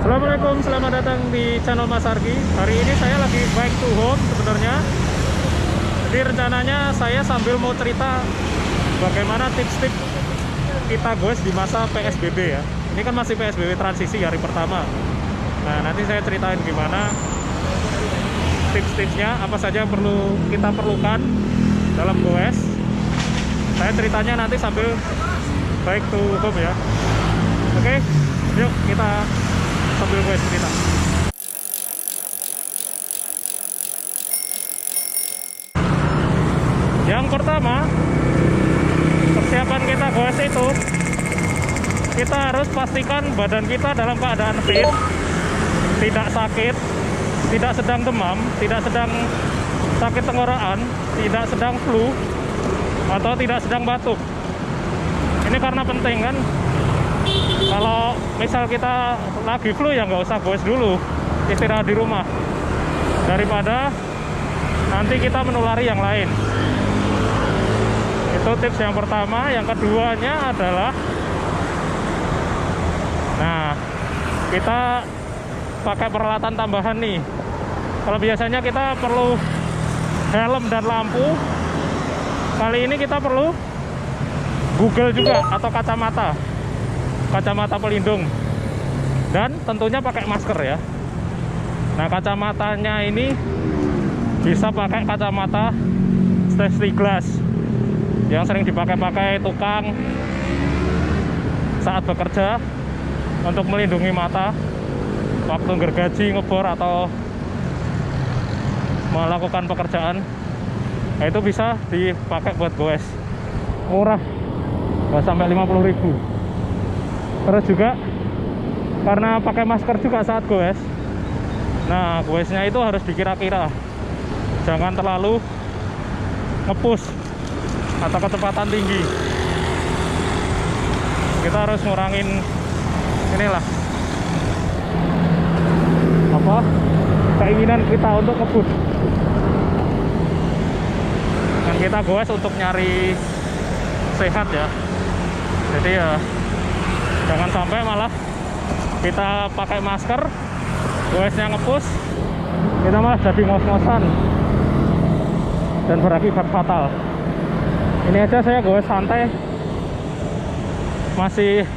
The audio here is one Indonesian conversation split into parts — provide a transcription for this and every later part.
Assalamualaikum, selamat datang di channel Mas Argi. Hari ini saya lagi back to home sebenarnya. Jadi rencananya saya sambil mau cerita bagaimana tips-tips kita goes di masa PSBB ya. Ini kan masih PSBB transisi hari pertama. Nah, nanti saya ceritain gimana tips-tipsnya, apa saja yang perlu kita perlukan dalam goes. Saya ceritanya nanti sambil back to home ya. Oke, yuk kita sambil gue cerita. Yang pertama, persiapan kita goes itu, kita harus pastikan badan kita dalam keadaan fit, tidak sakit, tidak sedang demam, tidak sedang sakit tenggorokan, tidak sedang flu, atau tidak sedang batuk. Ini karena penting kan. Kalau misal kita lagi flu ya nggak usah goes dulu, istirahat di rumah daripada nanti kita menulari yang lain. Itu tips yang pertama. Yang keduanya adalah, nah, kita pakai peralatan tambahan nih. Kalau biasanya kita perlu helm dan lampu, kali ini kita perlu Google juga atau kacamata pelindung, dan tentunya pakai masker ya. Nah, kacamatanya ini bisa pakai kacamata safety glass yang sering dipakai tukang saat bekerja untuk melindungi mata waktu gergaji, ngebor, atau melakukan pekerjaan. Nah, itu bisa dipakai buat goes, murah, nggak sampai 50.000. Terus juga karena pakai masker juga saat goes, nah goesnya itu harus dikira-kira, jangan terlalu nge-push atau kecepatan tinggi. Kita harus ngurangin inilah keinginan kita untuk nge-push. Dan kita goes untuk nyari sehat ya. Jadi ya jangan sampai malah kita pakai masker, goesnya nge-push, kita malah jadi ngos-ngosan dan berakibat fatal. Ini aja saya goes santai, masih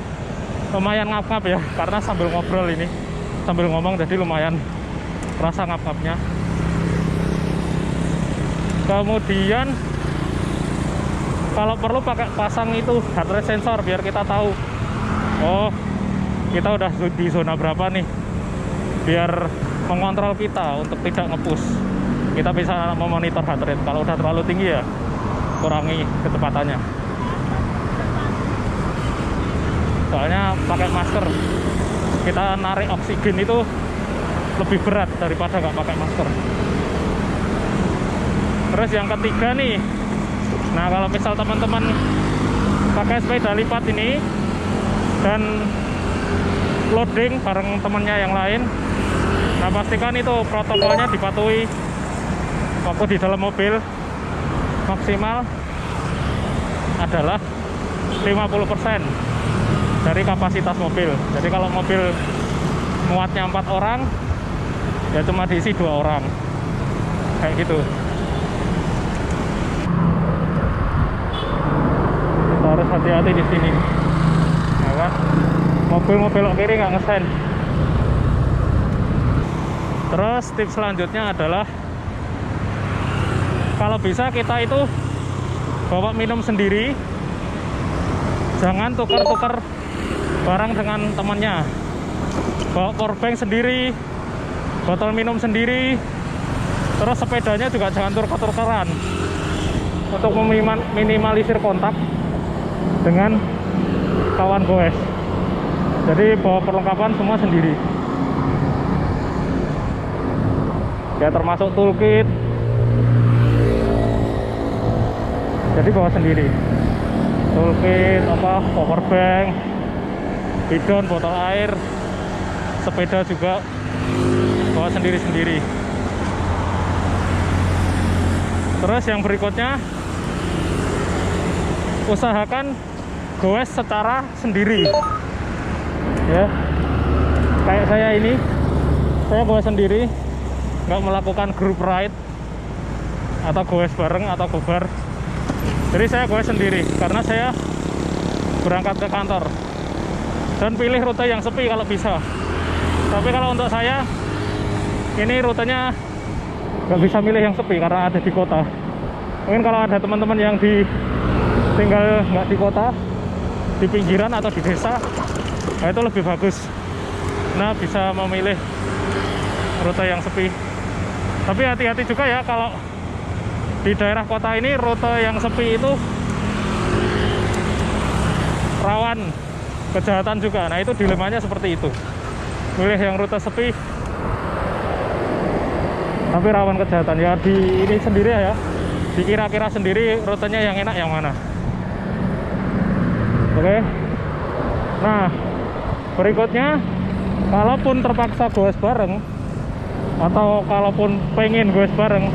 lumayan ngap-ngap ya, karena sambil ngobrol ini, sambil ngomong, jadi lumayan rasa ngap-ngapnya. Kemudian kalau perlu pasang itu heart rate sensor biar kita tahu, oh kita udah di zona berapa nih, biar mengontrol kita untuk tidak nge-push. Kita bisa memonitor heart rate. Kalau udah terlalu tinggi ya kurangi kecepatannya. Soalnya pakai masker, kita narik oksigen itu lebih berat daripada nggak pakai masker. Terus yang ketiga nih, nah kalau misal teman-teman pakai sepeda lipat ini dan loading bareng temennya yang lain, nah pastikan itu protokolnya dipatuhi. Waktu di dalam mobil maksimal adalah 50% dari kapasitas mobil. Jadi kalau mobil muatnya 4 orang, ya cuma diisi 2 orang, kayak gitu. Kita harus hati-hati di sini, ya kan? Mobil belok kiri nggak ngesen. Terus tips selanjutnya adalah, kalau bisa kita itu bawa minum sendiri, jangan tukar-tukar barang dengan temannya. Bawa powerbank sendiri, botol minum sendiri, terus sepedanya juga jangan tukar-tukaran untuk meminimalisir kontak dengan kawan goes. Jadi bawa perlengkapan semua sendiri ya, termasuk toolkit, jadi bawa sendiri toolkit, powerbank, bidon, botol air, sepeda juga bawa sendiri-sendiri. Terus yang berikutnya, usahakan goes secara sendiri ya. kayak saya ini, saya goes sendiri, nggak melakukan group ride atau goes bareng atau gobar. Jadi saya goes sendiri karena saya berangkat ke kantor dan pilih rute yang sepi kalau bisa. Tapi kalau untuk saya ini rutenya nggak bisa milih yang sepi karena ada di kota. Mungkin kalau ada teman-teman yang tinggal nggak di kota, di pinggiran atau di desa, nah itu lebih bagus. Nah, bisa memilih rute yang sepi. Tapi hati-hati juga ya, kalau di daerah kota ini rute yang sepi itu rawan kejahatan juga. Nah, itu dilemanya seperti itu. Milih yang rute sepi tapi rawan kejahatan. Ya di ini sendiri ya, dikira-kira sendiri rutenya yang enak yang mana. Oke. Nah, berikutnya, kalaupun terpaksa goes bareng atau kalaupun pengen goes bareng,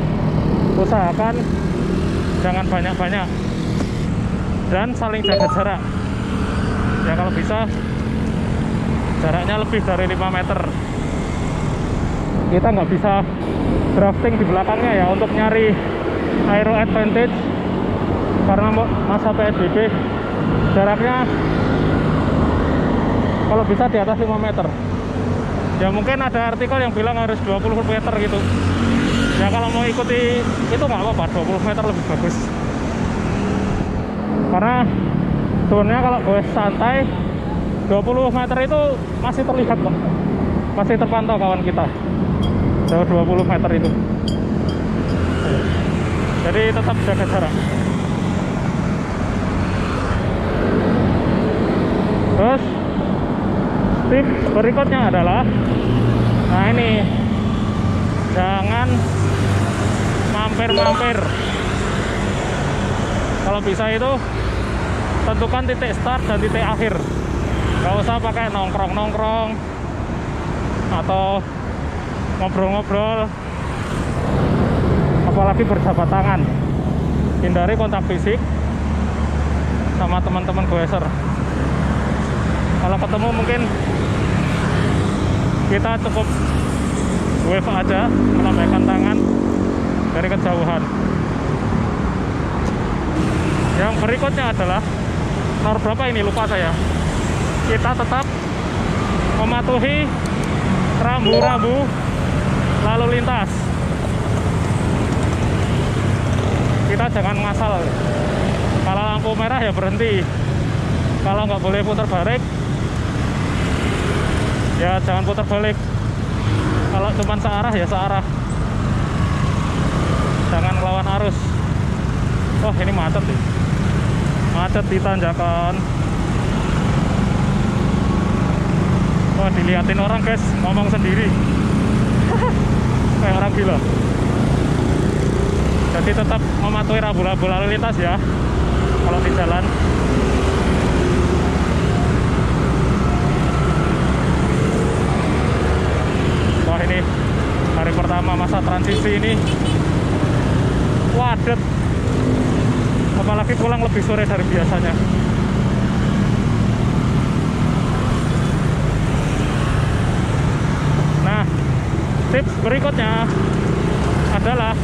usahakan jangan banyak-banyak dan saling jaga jarak. Ya kalau bisa jaraknya lebih dari 5 meter. Kita nggak bisa drafting di belakangnya ya untuk nyari aero advantage karena masa PSBB jaraknya kalau bisa di atas 5 meter. Ya mungkin ada artikel yang bilang harus 20 meter gitu. Ya kalau mau ikuti itu nggak apa-apa, 20 meter lebih bagus. Karena sebenarnya kalau gue santai 20 meter itu masih terlihat kok. Masih terpantau kawan kita. Jauh 20 meter itu. Jadi tetap jaga jarak. Terus tips berikutnya adalah, nah ini, jangan mampir-mampir. Kalau bisa itu tentukan titik start dan titik akhir. Gak usah pakai nongkrong-nongkrong atau ngobrol-ngobrol, apalagi berjabat tangan. Hindari kontak fisik sama teman-teman goeser. Kalau ketemu mungkin kita cukup wave aja, melambaikan tangan dari kejauhan. Yang berikutnya adalah nomor berapa ini, lupa saya. Kita tetap mematuhi rambu-rambu lalu lintas. Kita jangan ngasal. Kalau lampu merah ya berhenti. Kalau nggak boleh putar balik, ya jangan putar balik. Kalau cuma searah ya searah. Jangan melawan arus. Oh ini macet nih. Macet di tanjakan. Wah dilihatin orang guys, ngomong sendiri. Kayak orang gila. Jadi tetap mematuhi rambu-rambu lalu lintas ya kalau di jalan. Wah ini hari pertama masa transisi ini wadet, apalagi pulang lebih sore dari biasanya. Nah, tips berikutnya adalah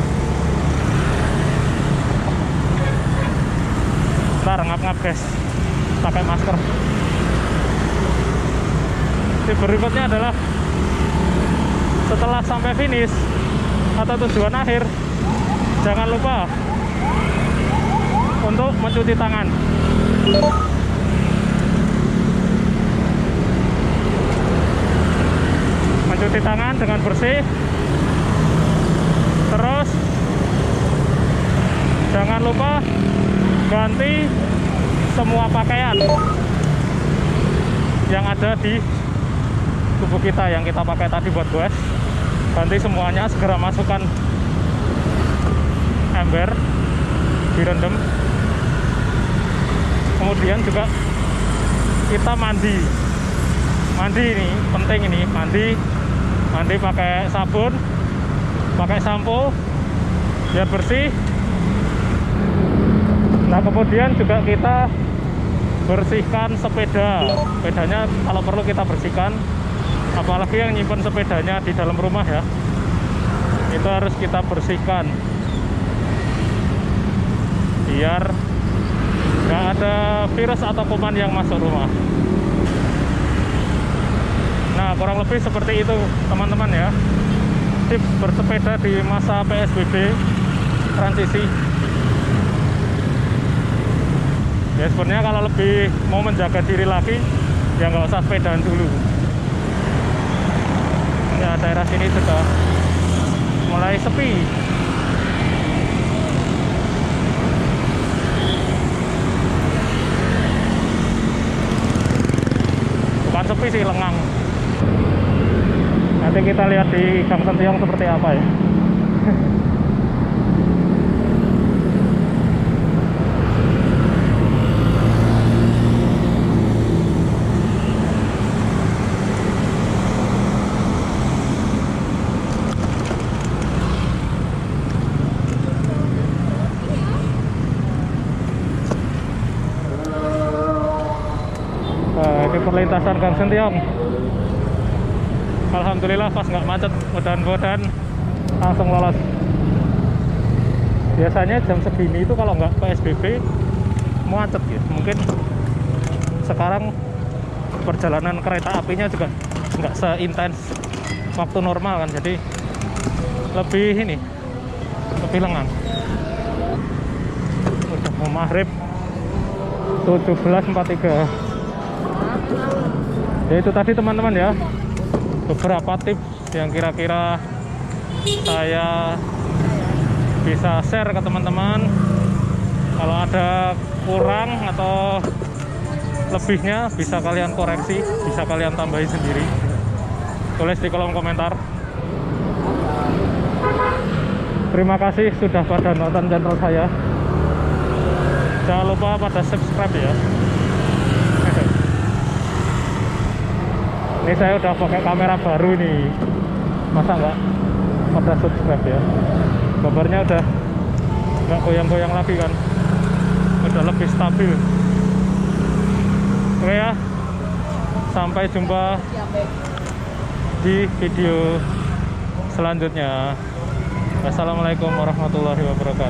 ntar ngap-ngap guys, pakai masker. Tips berikutnya adalah setelah sampai finish atau tujuan akhir, jangan lupa untuk mencuci tangan. Mencuci tangan dengan bersih. Terus jangan lupa ganti semua pakaian yang ada di tubuh kita yang kita pakai tadi buat goes. Ganti semuanya, segera masukkan ember, direndam. Kemudian juga kita mandi ini penting, ini mandi pakai sabun, pakai sampo biar bersih. Nah kemudian juga kita bersihkan sepedanya kalau perlu kita bersihkan apalagi yang nyimpen sepedanya di dalam rumah ya, itu harus kita bersihkan biar nggak ada virus atau kuman yang masuk rumah. Nah, kurang lebih seperti itu teman-teman ya, tips bersepeda di masa PSBB transisi. Ya sebenarnya kalau lebih mau menjaga diri lagi ya nggak usah sepedaan dulu. Ya daerah sini sudah mulai sepi. Bukan sepi sih, lengang. Nanti kita lihat di Gang Sentiong seperti apa ya. Di perlintasan Gang Sentiong, alhamdulillah pas nggak macet, mudah-mudahan langsung lolos. Biasanya jam segini itu kalau nggak PSBB macet ya. Mungkin sekarang perjalanan kereta apinya juga nggak seintens waktu normal kan, jadi lebih lengang. Udah mau maghrib 17.43. Ya itu tadi teman-teman ya, beberapa tips yang kira-kira saya bisa share ke teman-teman. Kalau ada kurang atau lebihnya bisa kalian koreksi, bisa kalian tambahin sendiri, tulis di kolom komentar. Terima kasih sudah pada nonton channel saya, jangan lupa pada subscribe ya. Ini saya udah pakai kamera baru nih, masa nggak pada subscribe ya. Gambarnya udah nggak goyang-goyang lagi kan, udah lebih stabil. Oke ya, sampai jumpa di video selanjutnya. Wassalamualaikum warahmatullahi wabarakatuh.